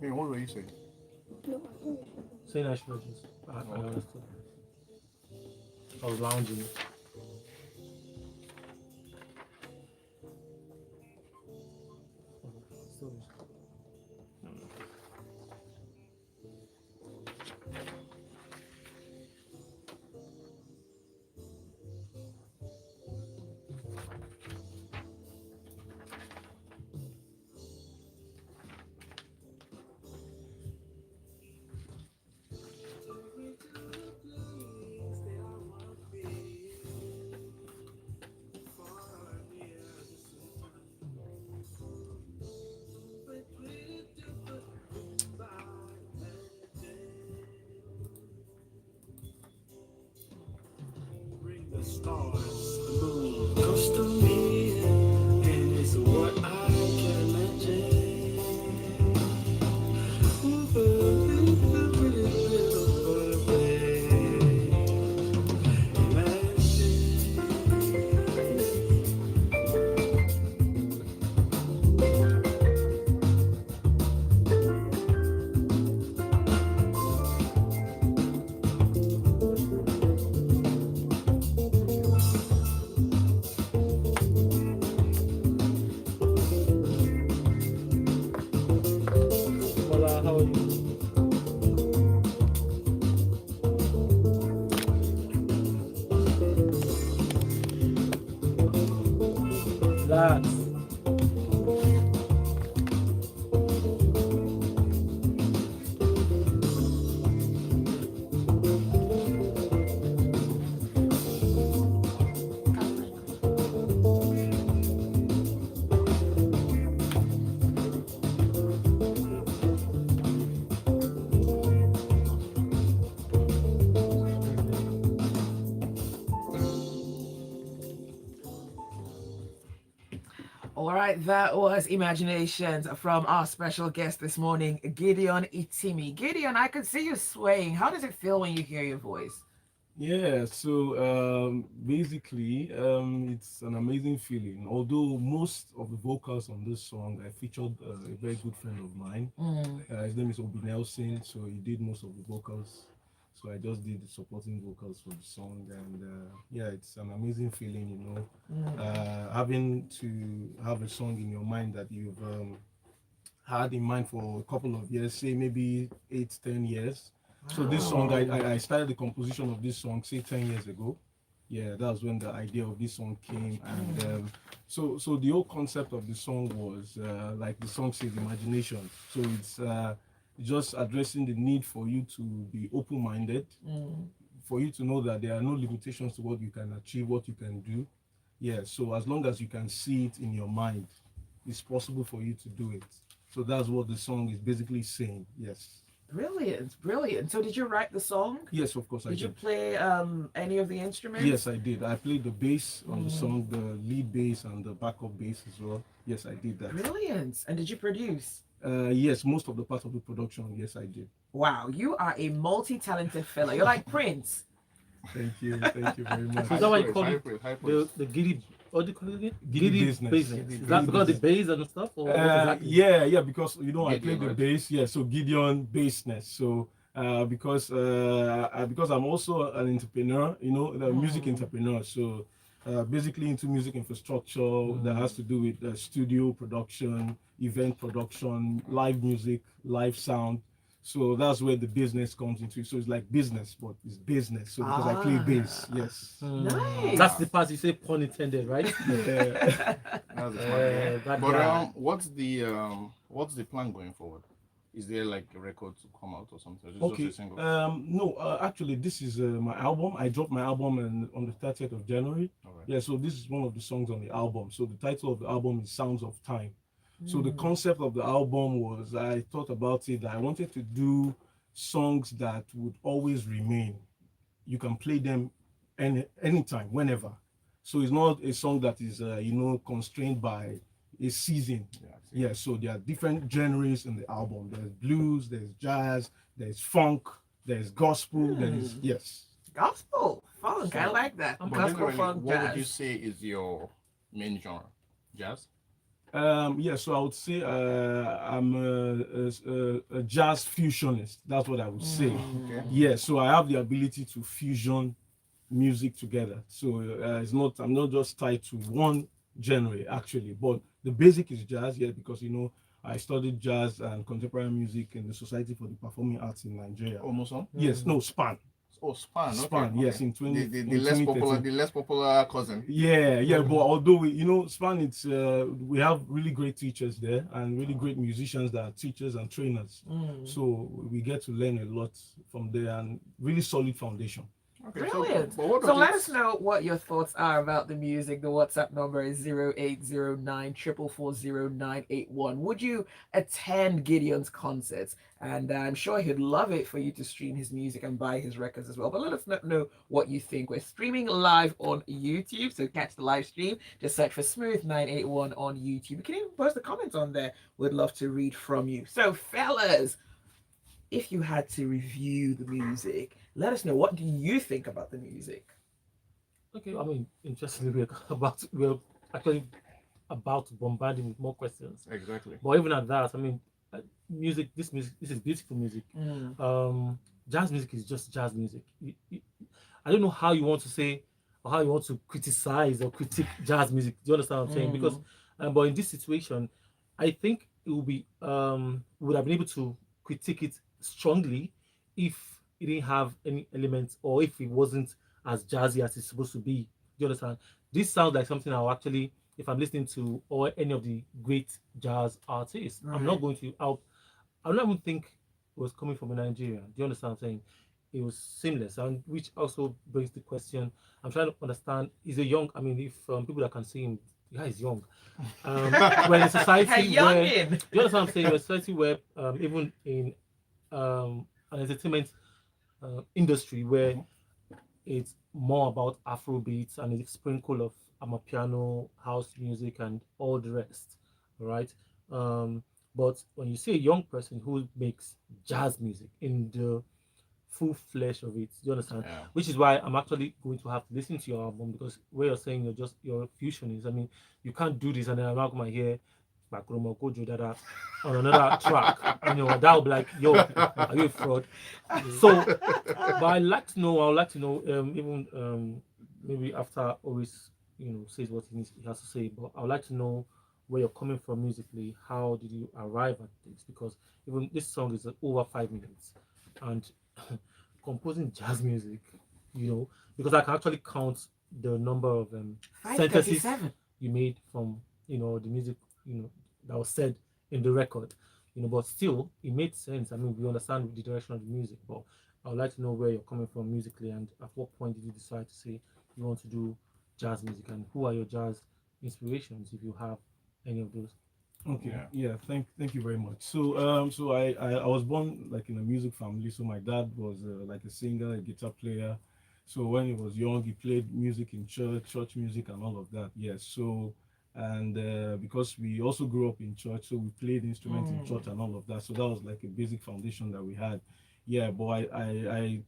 Hey, what were you saying? No. Saying I should have just. I understood. I was lounging. Still. The stars, the moon, close to me, and it's what I can imagine. Pretty little Hola, how are you? Relax. All right, that was Imaginations from our special guest this morning, Gideon Itimi. Gideon, I could see you swaying. How does it feel when you hear your voice? Yeah, so basically, it's an amazing feeling. Although most of the vocals on this song, I featured a very good friend of mine. Mm. His name is Obi Nelson, so he did most of the vocals. So I just did the supporting vocals for the song, and yeah, it's an amazing feeling, having to have a song in your mind that you've had in mind for a couple of years, say maybe 8, 10 years. So this song, I started the composition of this song, say 10 years ago. Yeah, that was when the idea of this song came, and so the whole concept of the song was like the song says, imagination. So it's just addressing the need for you to be open-minded, for you to know that there are no limitations to what you can achieve, what you can do. Yeah, so as long as you can see it in your mind, it's possible for you to do it. So that's what the song is basically saying. Yes. Brilliant, brilliant. So did you write the song? Yes, of course I Did you did. play any of the instruments? Yes, I did. I played the bass on the song, the lead bass and the backup bass as well. Yes, I did that. Brilliant. And did you produce? Yes, most of the part of the production, yes, I did. Wow, you are a multi-talented fellow. You're like Prince. Thank you very much. So is that why you call High it praise, high the praise. the giddy? What do you call it again? Gidibassness. Business. Is that because of the bass and stuff, or what exactly? Yeah, because I Gideon, played the right? bass. Yeah, so Gideon Bassness. So because I'm also an entrepreneur, the music entrepreneur. So basically into music infrastructure that has to do with studio production, event production, live music, live sound. So that's where the business comes into it. So it's like business, but it's business. So because I play bass, yes. Nice. That's the part you say pun intended, right? Yeah. That's the smart that But guy. what's the plan going forward? Is there like a record to come out or something? Or is it Okay. just a single? No. Actually, this is my album. I dropped my album on the 30th of January. All right. Yeah. So this is one of the songs on the album. So the title of the album is Sounds of Time. So the concept of the album was, I thought about it, that I wanted to do songs that would always remain. You can play them anytime, whenever. So it's not a song that is constrained by a season. Yeah, so there are different genres in the album. There's blues, there's jazz, there's funk, there's gospel, there's yes. Gospel, funk. I So- like that. I'm But Gospel, generally, funk, what jazz. would you say is your main genre? Jazz? Yeah, so I would say I'm a jazz fusionist. That's what I would say. Okay. Yeah, so I have the ability to fusion music together. So it's not I'm not just tied to one genre actually, but the basic is jazz. Yeah, because I studied jazz and contemporary music in the Society for the Performing Arts in Nigeria. Almost on. Yes, no, SPAN. Oh, Span. Okay. SPAN. Yes, Okay. in 20 The in less popular 2013. the less popular cousin. Yeah, but although SPAN, it's we have really great teachers there and really great musicians that are teachers and trainers. So we get to learn a lot from there and really solid foundation. Okay. Brilliant. But what So does let it- us know what your thoughts are about the music. The WhatsApp number is 0809 4440981. Would you attend Gideon's concerts? And I'm sure he'd love it for you to stream his music and buy his records as well. But let us know what you think. We're streaming live on YouTube, so catch the live stream. Just search for Smooth981 on YouTube. You can even post a comment on there. We'd love to read from you. So, fellas, if you had to review the music, let us know, what do you think about the music? Okay, I mean, interestingly, we're actually about to bombard him with more questions. Exactly. But even at that, I mean, music, this is beautiful music. Jazz music is just jazz music. I don't know how you want to say or how you want to criticize or critique jazz music. Do you understand what I'm saying? Because, but in this situation, I think it would be would have been able to critique it strongly if it didn't have any elements or if it wasn't as jazzy as it's supposed to be. Do you understand? This sounds like something I'll actually, if I'm listening to or any of the great jazz artists, I'm not going to I don't even think it was coming from a Nigerian. Do you understand what I'm saying? It was seamless, and which also brings the question. I'm trying to understand: is a young? I mean, if people that can see him, the guy is young. When in society Hey, where youngin. you understand what I'm saying? In a society where even in an entertainment industry where it's more about Afro beats and a sprinkle of amapiano, house music, and all the rest, right? But when you see a young person who makes jazz music in the full flesh of it, you understand? Yeah. Which is why I'm actually going to have to listen to your album because where you're saying your fusion is, I mean, you can't do this and then I'm not gonna hear Bakroma Gojo Dada on another track. That would be like, yo, are you a fraud? So, but I would like to know, even maybe after Oris, says what he has to say, but I would like to know where you're coming from musically. How did you arrive at this? Because even this song is over 5 minutes, and composing jazz music, because I can actually count the number of sentences 537. you made from the music that was said in the record, but still it made sense. I mean, we understand the direction of the music, but I would like to know where you're coming from musically and at what point did you decide to say you want to do jazz music and who are your jazz inspirations if you have any of those. Okay. Yeah. Thank you very much. So I was born like in a music family. So my dad was like a singer, a guitar player. So when he was young, he played music in church music and all of that. Yes. So and because we also grew up in church, so we played instruments in church and all of that. So that was like a basic foundation that we had. Yeah. But I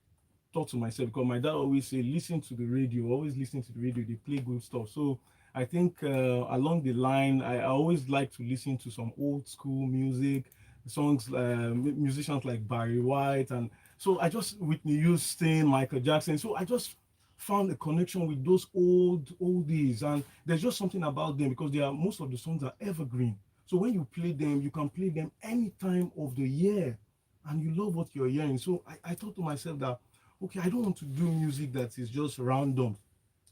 thought to myself because my dad always say, listen to the radio. Always listen to the radio. They play good stuff. So I think along the line, I always like to listen to some old school music, songs, musicians like Barry White, and so I just Whitney Houston, Michael Jackson. So I just found a connection with those oldies, and there's just something about them because most of the songs are evergreen. So when you play them, you can play them any time of the year, and you love what you're hearing. So I thought to myself that okay, I don't want to do music that is just random,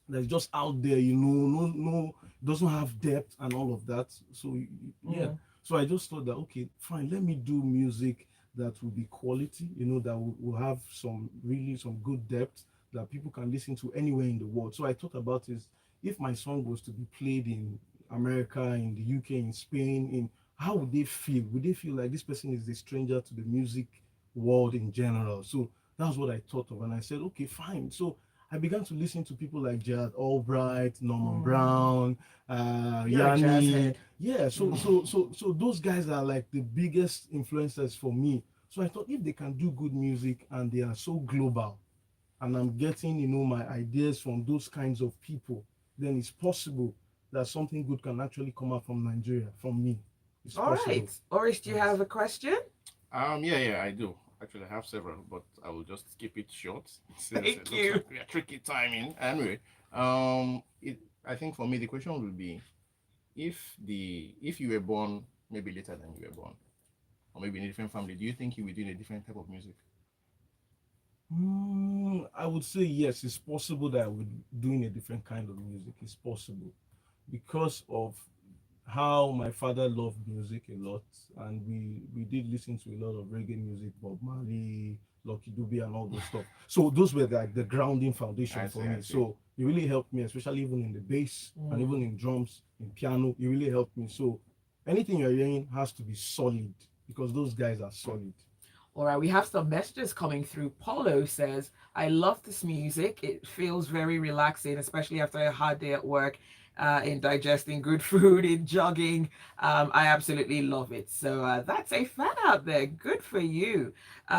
that's just out there, no, doesn't have depth and all of that. So yeah, so I just thought that okay, fine, let me do music that will be quality, that will have some good depth that people can listen to anywhere in the world. So I thought about is if my song was to be played in America, in the UK, in Spain, in how would they feel? Would they feel like this person is a stranger to the music world in general? So that's what I thought of, and I said, okay, fine. So I began to listen to people like Gerald Albright, Norman Brown, You're a jazz Yanni. head. Yeah, so those guys are like the biggest influencers for me. So I thought if they can do good music and they are so global, and I'm getting my ideas from those kinds of people, then it's possible that something good can actually come out from Nigeria, from me. It's All possible. right. Oris, do you have a question? Yeah, I do. Actually, I have several, but I will just keep it short since Thank it looks you. like we are tricky timing. Anyway, I think for me the question would be if you were born maybe later than you were born, or maybe in a different family, do you think you would do a different type of music? I would say yes, it's possible that I would doing a different kind of music. It's possible because of how my father loved music a lot, and we did listen to a lot of reggae music, Bob Marley, Lucky Dube, and all those stuff. So those were like the grounding foundation for me. So it really helped me, especially even in the bass and even in drums, in piano. It really helped me. So anything you're hearing has to be solid because those guys are solid. All right, we have some messages coming through. Paulo says, I love this music. It feels very relaxing, especially after a hard day at work, in digesting good food, in jogging. I absolutely love it. So that's a fan out there. Good for you.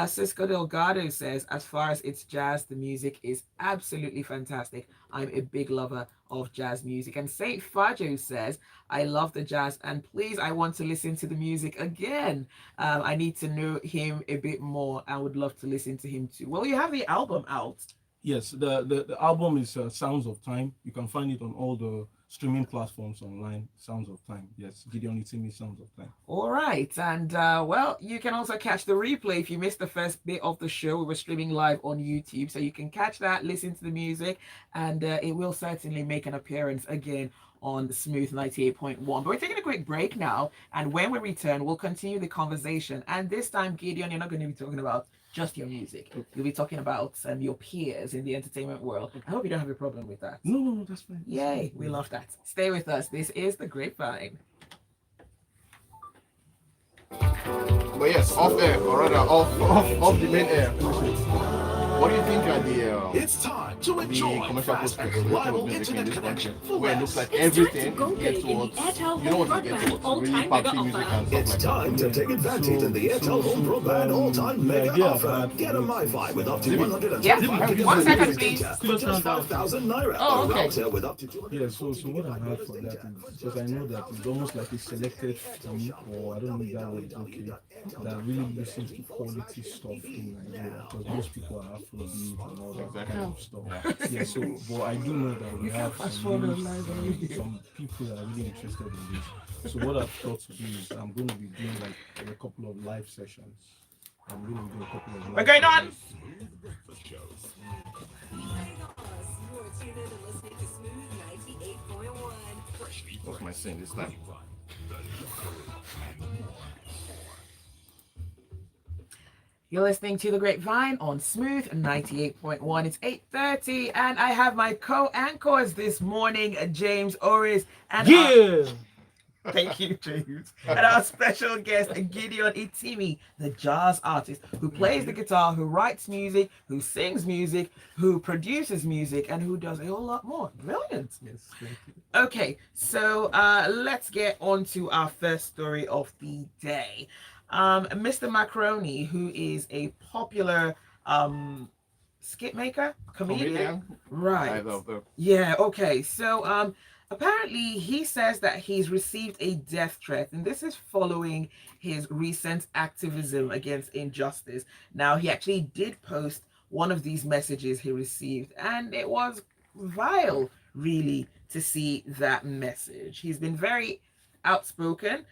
Cisco Delgado says, as far as it's jazz, the music is absolutely fantastic. I'm a big lover of jazz music. And Saint Fajo says, I love the jazz, and please, I want to listen to the music again. I need to know him a bit more. I would love to listen to him too. Well, you have the album out. Yes, the album is Sounds of Time. You can find it on all the streaming platforms online. Sounds of Time. Yes, Gideon Itimi, Sounds of Time. All right. And well, you can also catch the replay if you missed the first bit of the show. We were streaming live on YouTube. So you can catch that, listen to the music, and it will certainly make an appearance again on Smooth 98.1. But we're taking a quick break now. And when we return, we'll continue the conversation. And this time, Gideon, you're not going to be talking about just your music. You'll be talking about your peers in the entertainment world. I hope you don't have a problem with that. No, that's fine. Yay, we love that. Stay with us. This is The Grapevine. But yes, off air, or rather off the main air. What do you think are the It's time to enjoy commercial fast and prospects reliable of music in internet this connection country, for where it looks less. like everything gets towards, you know what it gets towards, really party music and stuff It's like time to take advantage of the Airtel Home Broadband all-time mega offer. Get a MiFi with up to 125 Yeah, gigabytes 1 second, of please. data for just 5,000 naira. Oh, Or okay. router with up to 200. Yeah, so what I have for that is because I know that it's almost like a selected few, or I don't know if that word is okay, that really listens to quality stuff in Nigeria because most people are Afrobeat and all that kind of stuff. Yeah, so but I do know that we have some people that are really interested in this. So what I've thought to do is I'm going to be doing like a couple of live sessions. I'm going to do a couple of live We're going on. sessions. what's my sin this time? You're listening to The Grapevine on Smooth 98.1. It's 8:30, and I have my co-anchors this morning, James Oris and thank you, James. And our special guest, Gideon Itimi, the jazz artist who plays the guitar, who writes music, who sings music, who produces music, and who does a whole lot more. Brilliant. Yes, thank you. Okay, so let's get on to our first story of the day. Mr. Macaroni, who is a popular skit maker, comedian. Right. Either of them. Yeah, okay. So apparently he says that he's received a death threat, and this is following his recent activism against injustice. Now, he actually did post one of these messages he received, and it was vile, really, to see that message. He's been very outspoken,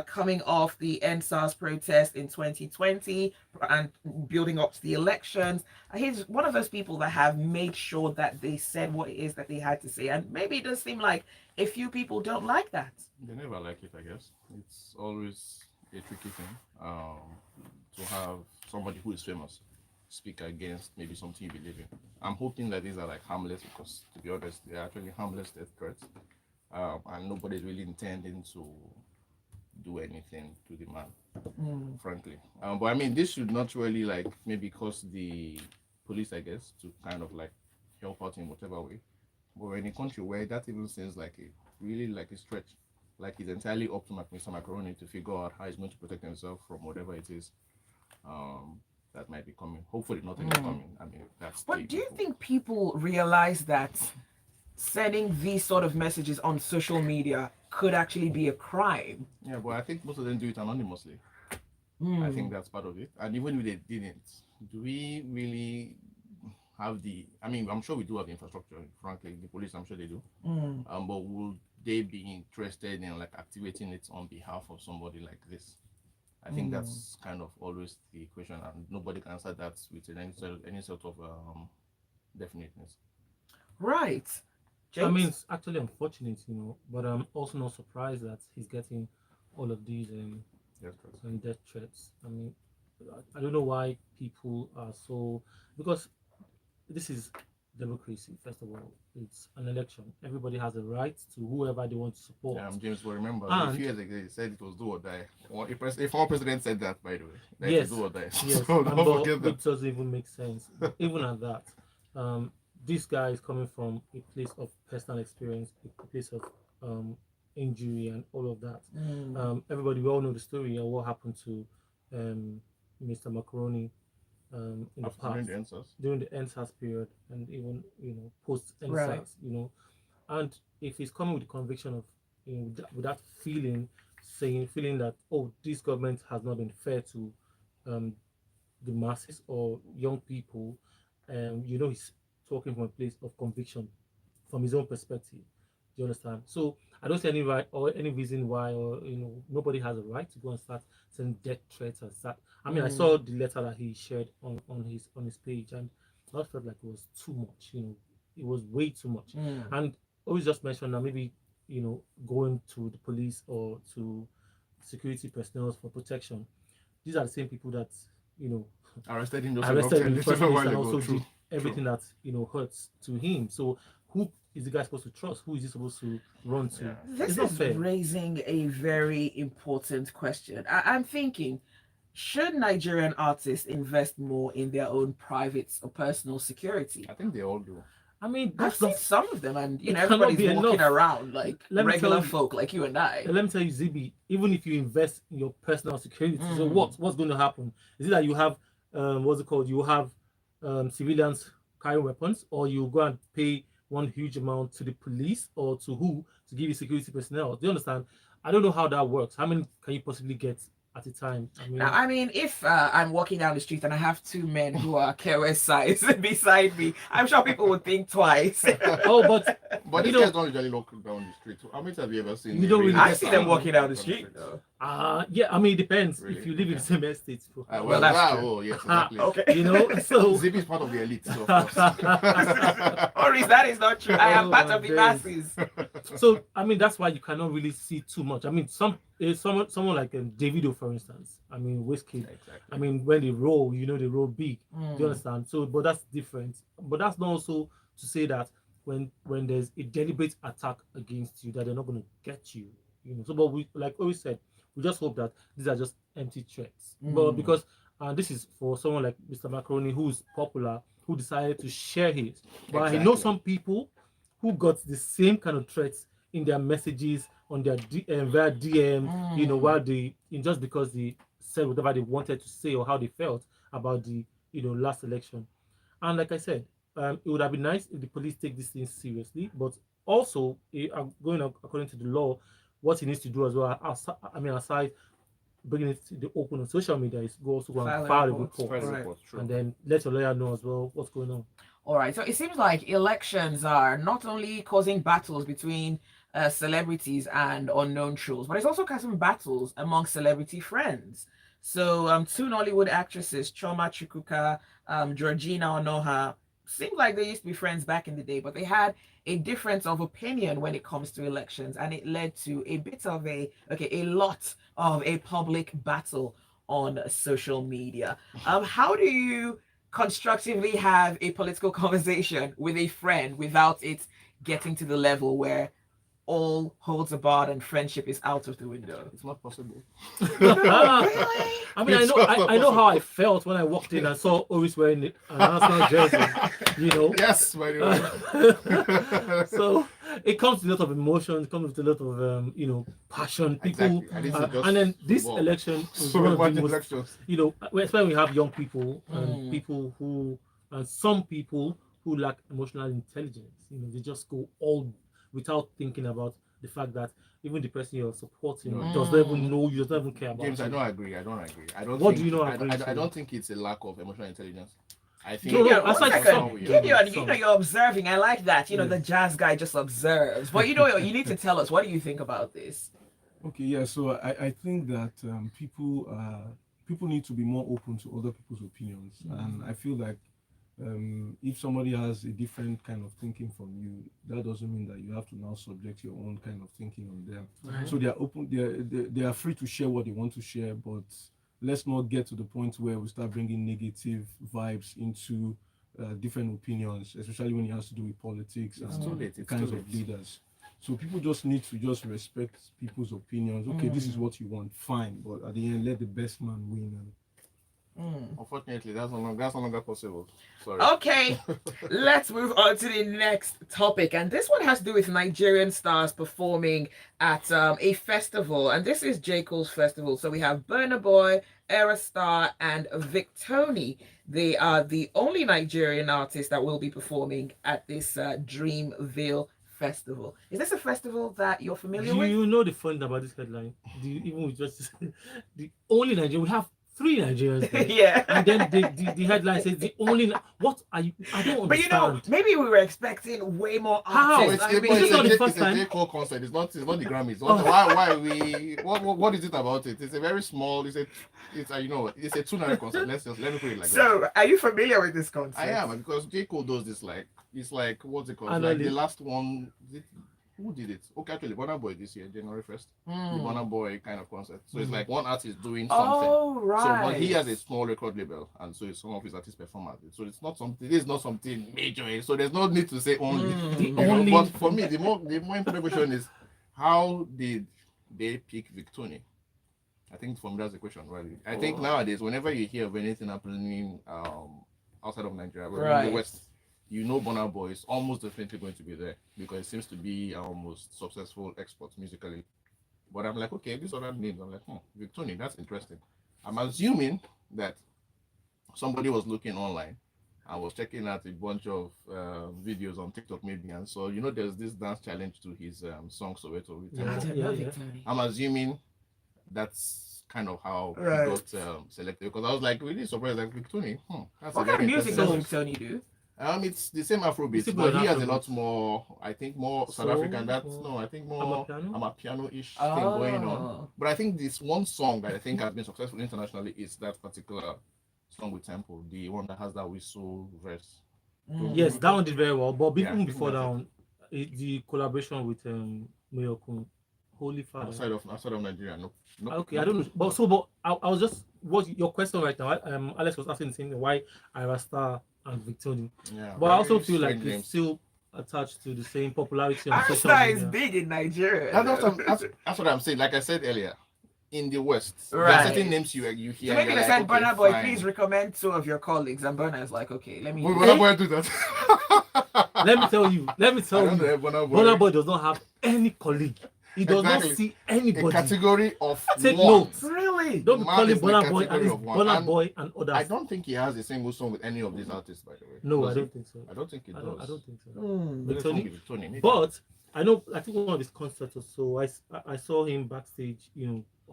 coming off the NSAS protest in 2020 and building up to the elections. He's one of those people that have made sure that they said what it is that they had to say. And maybe it does seem like a few people don't like that. They never like it, I guess. It's always a tricky thing to have somebody who is famous speak against maybe something you believe in. I'm hoping that these are like harmless because, to be honest, they're actually harmless death threats. And nobody's really intending to do anything to the man, frankly. But I mean, this should not really like maybe cause the police, I guess, to kind of like help out in whatever way. But we're in a country where that even seems like a really like a stretch. Like it's entirely up to Mr. Macaroni to figure out how he's going to protect himself from whatever it is that might be coming. Hopefully nothing is coming. I mean, that's. But do you think people realize that sending these sort of messages on social media could actually be a crime. Yeah, but I think most of them do it anonymously. I think that's part of it. And even if they didn't, do we really have the? I mean, I'm sure we do have the infrastructure. Frankly, the police, I'm sure they do. But will they be interested in like activating it on behalf of somebody like this? I think that's kind of always the question, and nobody can answer that with any sort of definiteness. Right. I mean, James? it's actually unfortunate, but I'm also not surprised that he's getting all of these Yes, correct. death threats. I mean, I don't know why people are so, because this is democracy. First of all, it's an election. Everybody has a right to whoever they want to support. James, will remember a And- few years ago he said it was do or die. A former president said that, by the way. That Yes, it's do or die. yes, So and don't but forget that. it doesn't even make sense. Even at that, this guy is coming from a place of personal experience, a place of injury and all of that. Everybody, we all know the story of what happened to Mr. Macaroni in the After past the answers. during the NSAS period and even post NSAS, Right. and if he's coming with the conviction of with that feeling that, oh, this government has not been fair to the masses or young people, he's talking from a place of conviction from his own perspective. Do you understand? So I don't see any right or any reason why, or nobody has a right to go and start sending death threats and start. I mean, I saw the letter that he shared on his page, and I felt like it was too much. It was way too much. And always just mentioned that maybe going to the police or to security personnel for protection. These are the same people that Arrested him just arrested him in the a first while place and ago. also True. did everything that hurts to him. So who is the guy supposed to trust? Who is he supposed to run to? Yeah. This It's not is fair. raising a very important question. I'm thinking, should Nigerian artists invest more in their own private or personal security? I think they all do. I mean, I've that's seen not. some of them, and It cannot everybody's be walking enough. around like Let me regular tell you- folk like you and I. Let me tell you, Zibby, even if you invest in your personal security, so what's going to happen? Is it that you have what's it called? You have civilians carrying weapons, or you go and pay one huge amount to the police or to who to give you security personnel? Do you understand? I don't know how that works. How many can you possibly get at a time? Now, I mean, if I'm walking down the street and I have two men who are KOS size beside me, I'm sure people would think twice. oh, but But You these know- guys don't usually walk down the street. How many have you ever seen? You don't really I get see to them see walking down the street though. yeah, I mean, it depends Really? if you live in the same estate. Well, that's true. Oh, yes, exactly. Okay. So Zibby is part of the elite, so of course. Oris, that is not true. I am Oh, part my of the days. masses. So I mean, that's why you cannot really see too much. I mean, someone like Davido, for instance. I mean, Whiskey. Exactly. I mean, when they roll, they roll big. Do Mm. you understand? So, but that's different. But that's not also to say that when there's a deliberate attack against you, that they're not going to get you. So, but we, like always said, we just hope that these are just empty threats. But because this is for someone like Mr. Macaroni, who's popular, who decided to share his. But I know Exactly. some people who got the same kind of threats in their messages on their via DM, while they just because they said whatever they wanted to say or how they felt about the last election. And like I said, it would have been nice if the police take this thing seriously, but also going according to the law, what he needs to do as well. Aside bringing it to the open on social media, is also go and file a report, File a Right. report, true. and then let your lawyer know as well what's going on. All right. So it seems like elections are not only causing battles between celebrities and unknown trolls, but it's also causing battles among celebrity friends. So two Nollywood actresses, Choma Chukwuka, Georgina Onoha, seemed like they used to be friends back in the day, but they had a difference of opinion when it comes to elections, and it led to a lot of a public battle on social media. How do you constructively have a political conversation with a friend without it getting to the level where all holds are barred and friendship is out of the window? It's not possible. Really? I mean, I know how I felt when I walked in and saw Oris wearing an Arsenal jersey. Yes, by the way. So it comes with a lot of emotion. It comes with a lot of passion. People, Exactly. And this is just and then this football. election is So one of much the most, elections. especially when we have young people and people who, and some people people lack emotional intelligence. You know, they just go all without thinking about the fact that even the person you're supporting does not even know you, does not even care about James, you. I don't agree. I don't agree. I don't. What think, do you not agree I to? don't think it's a lack of emotional intelligence. I think. No, Gideon, I one said second. some. Gideon, you Some. know, you're observing. I like that. You know, the jazz guy just observes. But you know, you need to tell us, what do you think about this? Okay, yeah. So I think that people need to be more open to other people's opinions, and I feel like if somebody has a different kind of thinking from you, that doesn't mean that you have to now subject your own kind of thinking on them. Right. So they are open. They are free to share what they want to share, but let's not get to the point where we start bringing negative vibes into different opinions, especially when it has to do with politics and the kinds of leaders. So people just need to just respect people's opinions. Okay, this is what you want, fine, but at the end, let the best man win. Unfortunately, that's no longer possible. Sorry. Okay, let's move on to the next topic. And this one has to do with Nigerian stars performing at a festival. And this is J. Cole's festival. So we have Burna Boy, Aerostar, and Victoni. They are the only Nigerian artists that will be performing at this Dreamville festival. Is this a festival that you're familiar Do with? you know the fun about this headline? Even with just the only Nigerian, we have 3 Nigerians there. Yeah. And then the headline says the only. What are you? I don't understand. But you know, maybe we were expecting way more How? artists. It's, I mean, Is this not the first it's a time? J. Cole concert. It's not the Grammys. Why we? What is it about it? It's a very small. It's a 2-night concert. Let me put it like that. so, are you familiar with this concept? I am, because J. Cole does this it's like what's it called? Annually. Like the last one. Who did it? Okay, actually, Burna Boy this year, January 1st. The Burna Boy kind of concert. So it's like one artist doing something. Oh, right. So, but he has a small record label, and so some of his artists perform at it. So it's not something. This is not something major. So there's no need to say only. only- But for me, the more important question is, how did they pick Victoni? I think for me that's the question, really. I think nowadays, whenever you hear of anything happening outside of Nigeria, in the West, you know Burna Boy is almost definitely going to be there, because it seems to be our most successful export musically. But I'm like, okay, these other names, I'm like, Victoni, that's interesting. I'm assuming that somebody was looking online and was checking out a bunch of videos on TikTok maybe, and so there's this dance challenge to his song Soweto with Tempo. Victoni. I'm assuming that's kind of how he Right. got selected, because I was like really surprised, like Victoni, that's What a very kind of music interesting does Victoni do? It's the same Afrobeat, It's but he has a Afrobeat. lot more, I think, more South Soul, African. I think more Amapiano-ish thing going on. But I think this one song that I think has been successful internationally is that particular song with Tempo, the one that has that whistle verse. Yes, that one did very well. But Yeah, even before that's that one, the collaboration with Mayokun, Holy Father. Outside of Nigeria, no. Okay, I don't know. But I was just your question right now. Alex was asking the same thing, why Aerostar and Victoni. Yeah, But I also feel like strange it's names. still attached to the same popularity on social Aerostar is media. big in Nigeria. That's what I'm saying. Like I said earlier, in the West, there Right. are certain names you hear. So maybe you're they like, said, okay, Burna Boy, fine. please recommend 2 of your colleagues. And Burna is like, okay, let me. Will Burna Boy do that? Let me tell you. I don't know if Burna Boy. Burna Boy does not have any colleague. He does Exactly. not see A anybody. category of Take one. notes. Really? Don't be Man calling is the Burna Boy category and of one. Burna And Boy and others. I don't think he has a single song with any of these artists, by the way. No, Does I he? don't think so. I don't think he does. I don't think so. Maybe Victoni? Victoni, maybe. But I know, I think one of his concerts or so, I saw him backstage,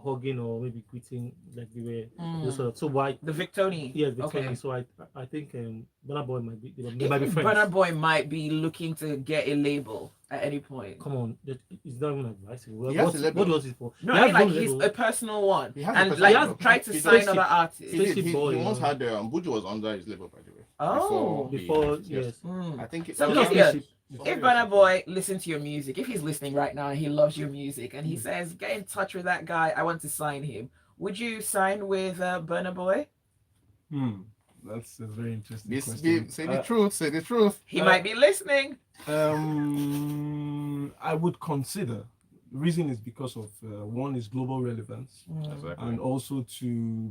hugging or maybe greeting, like they were. So why? The Victoni. Yes, Victoni. Okay. So I think Burna Boy might be. They Do you might be think friends. Burna Boy might be looking to get a label at any point? Come on, it's not even advisable. He has What a label. do you want it for? No, He I has mean like one he's label. a personal one, He has a and personal like label. tried to He sign does. other artists. He did. Spaceship Boy, He once had Buju was under his label, by the way. Oh. Before yes. yes. Mm. I think it So was yeah, Spaceship. if Burna Boy listens to your music, if he's listening right now and he loves your music and he says, get in touch with that guy, I want to sign him, would you sign with Burna Boy? That's a very interesting Say question. the truth. Say the truth. He might be listening. I would consider. The reason is because of one is global relevance, Exactly. and also to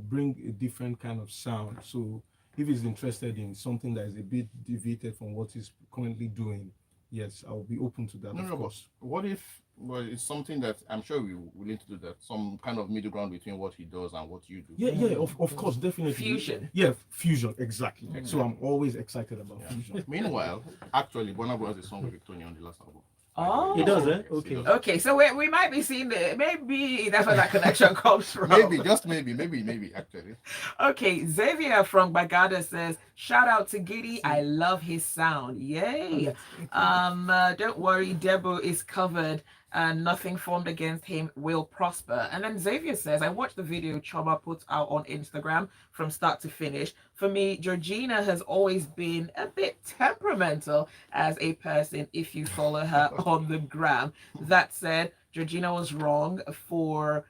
bring a different kind of sound. So if he's interested in something that is a bit deviated from what he's currently doing, yes, I'll be open to that. No, of but course. what if Well, it's something that I'm sure we're willing to do that. Some kind of middle ground between what he does and what you do. Yeah, of course, definitely. Fusion. Yeah, fusion, exactly. So I'm always excited about fusion. Meanwhile, actually, Burna Boy has a song with Victoria on the last album. Oh. It does, eh? Yes, Okay. it does. Okay, so we might be seeing maybe that's where that connection comes from. Maybe, just maybe, actually. Okay, Xavier from Bagada says, shout out to Giddy. I love his sound. Yay. Don't worry, Debo is covered and nothing formed against him will prosper. And then Xavier says, I watched the video Choma put out on Instagram from start to finish. For me, Georgina has always been a bit temperamental as a person if you follow her on the gram. That said, Georgina was wrong for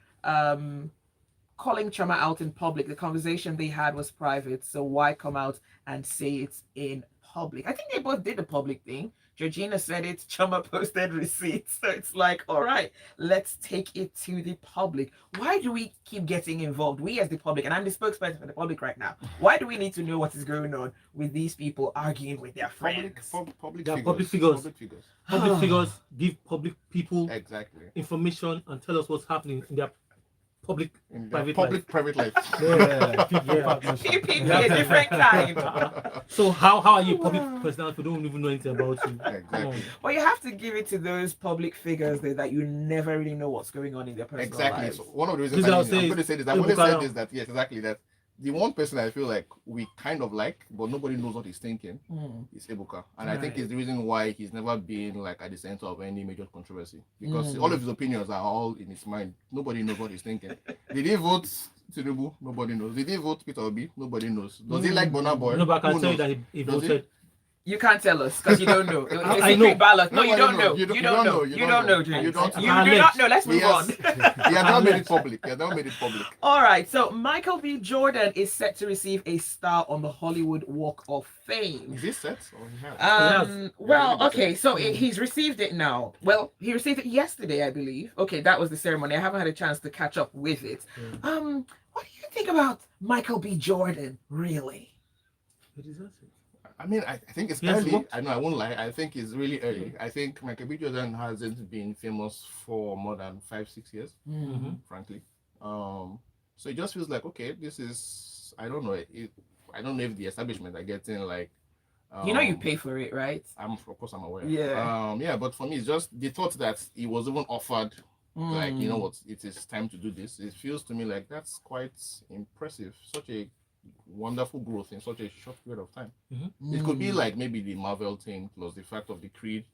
calling Choma out in public. The conversation they had was private, so why come out and say it in public? I think they both did the public thing. Georgina said it, Choma posted receipts. So it's like, all right, let's take it to the public. Why do we keep getting involved? We as the public, and I'm the spokesperson for the public right now. Why do we need to know what is going on with these people arguing with their friends? Public Yeah, figures. public figures. Public figures. Public figures give public people Exactly. information and tell us what's happening in their public In their private private life. Yeah, PPP, a different kind. So how are you a public personality if we don't even know anything about you? Exactly. Well, you have to give it to those public figures that you never really know what's going on in their personal Exactly. lives. So one of the reasons This I'll I'm say going to say this, I've always said this, that yes, exactly that. The one person I feel like we kind of like, but nobody knows what he's thinking, is Ebuka. And I think Right. it's the reason why he's never been like at the center of any major controversy. Because all of his opinions are all in his mind. Nobody knows what he's thinking. Did he vote Tinubu? Nobody knows. Did he vote Peter Obi? Nobody knows. Does he like Burna Boy? No, but I can Who tell you knows? that he Does he? voted. You can't tell us because you don't know. It's a I secret know. ballot. No, No, you don't no, know. you You don't know. You don't know, James. You don't You know. do not know. Let's He move on. has not made it public. He has not made it public. All right. So Michael B. Jordan is set to receive a star on the Hollywood Walk of Fame. Is this set? Or he has? Well, okay, so he's received it now. Well, he received it yesterday, I believe. Okay, that was the ceremony. I haven't had a chance to catch up with it. What do you think about Michael B. Jordan, really? He deserves it. I mean, I think it's Yes, early. what? I know I won't lie. I think it's really early. I think Michael B. Jordan hasn't been famous for more than 5-6 years, frankly. So it just feels like, okay, this is, I don't know. I don't know if the establishment are getting like. You pay for it, right? Of course, I'm aware. Yeah. Yeah, but for me, it's just the thought that he was even offered, like, you know what, it is time to do this. It feels to me like that's quite impressive. Such a wonderful growth in such a short period of time. It could be like maybe the Marvel thing plus the fact of the Creed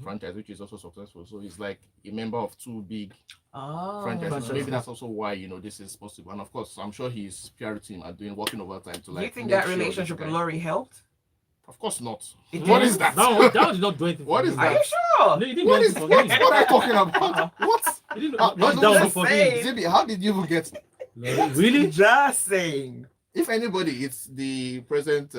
franchise, which is also successful. So he's like a member of two big franchises. So maybe that's also why this is possible. And of course, I'm sure his PR team are working overtime to like. Do you think make that sure this relationship with guy- Laurie helped? Of course not. It What did? is that? That did not do anything. What for is me. Are that? you sure? No, he didn't What do is anything what? for me. What are you talking about? What? He didn't How- not no, down just for say- me. Zibby, how did you even get? Really? Just saying. If anybody, it's the present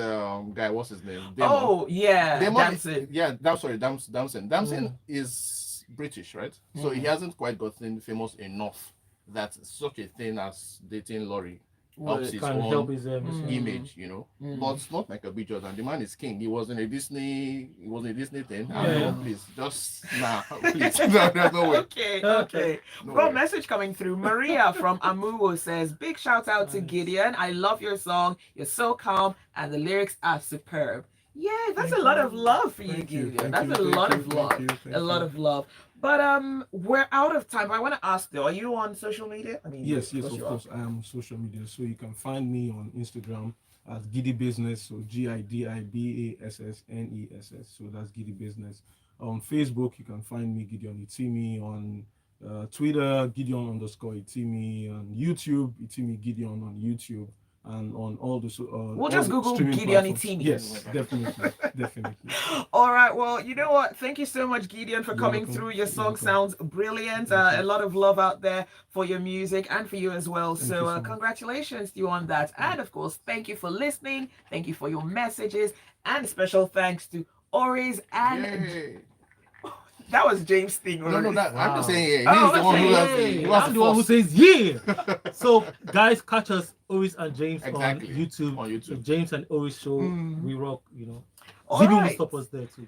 guy. What's his name? Damon. Oh, yeah. Damon, Damson. Yeah, Damson. Damson is British, right? So he hasn't quite gotten famous enough that such a thing as dating Laurie helps his Can own help his image, But it's not like a big Jordan. The man is king. He was in a Disney thing. Please, just please. No, there's no way. Okay. No Well, way. message coming through. Maria from Amuwo says, big shout out to Gideon. I love your song. You're so calm and the lyrics are superb. Yeah, that's a lot of love for you, Gideon. That's a lot of love. A lot of love. But we're out of time. I want to ask though, are you on social media? I mean, Yes, of of you are. course. I am on social media, so you can find me on Instagram at Gidibassness, so Gidibassness. So that's Gidibassness. On Facebook, you can find me Gideon Itimi. On Twitter, Gideon_Itimi. On YouTube, Itimi Gideon on YouTube. And on all the We'll just Google streaming Gideon platforms. Itimi. Yes, definitely. All right. Well, you know what? Thank you so much, Gideon, for You're coming welcome. through. Your You're song welcome. sounds brilliant. A lot of love out there for your music and for you as well. Thank So, you so much. congratulations to you on that. And of course, thank you for listening. Thank you for your messages. And special thanks to Oris and Yay. that was James' thing. No, Oris. I'm just saying, Oh, he's the one who has okay. who has I'm the the one who force. says yeah. So guys, catch us Oris and James Exactly. on YouTube. On YouTube. The James and Oris show. Mm. We rock. All Zibby will right. stop us there too.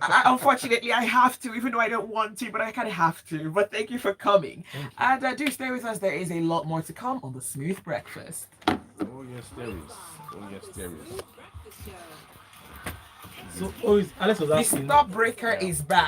Unfortunately, I have to, even though I don't want to, but I kind of have to. But thank you for coming. And do stay with us. There is a lot more to come on the Smooth Breakfast. Oh yes, there is. Oh yes, there is. So, Oris, Alex was The asking. Stop Breaker is back.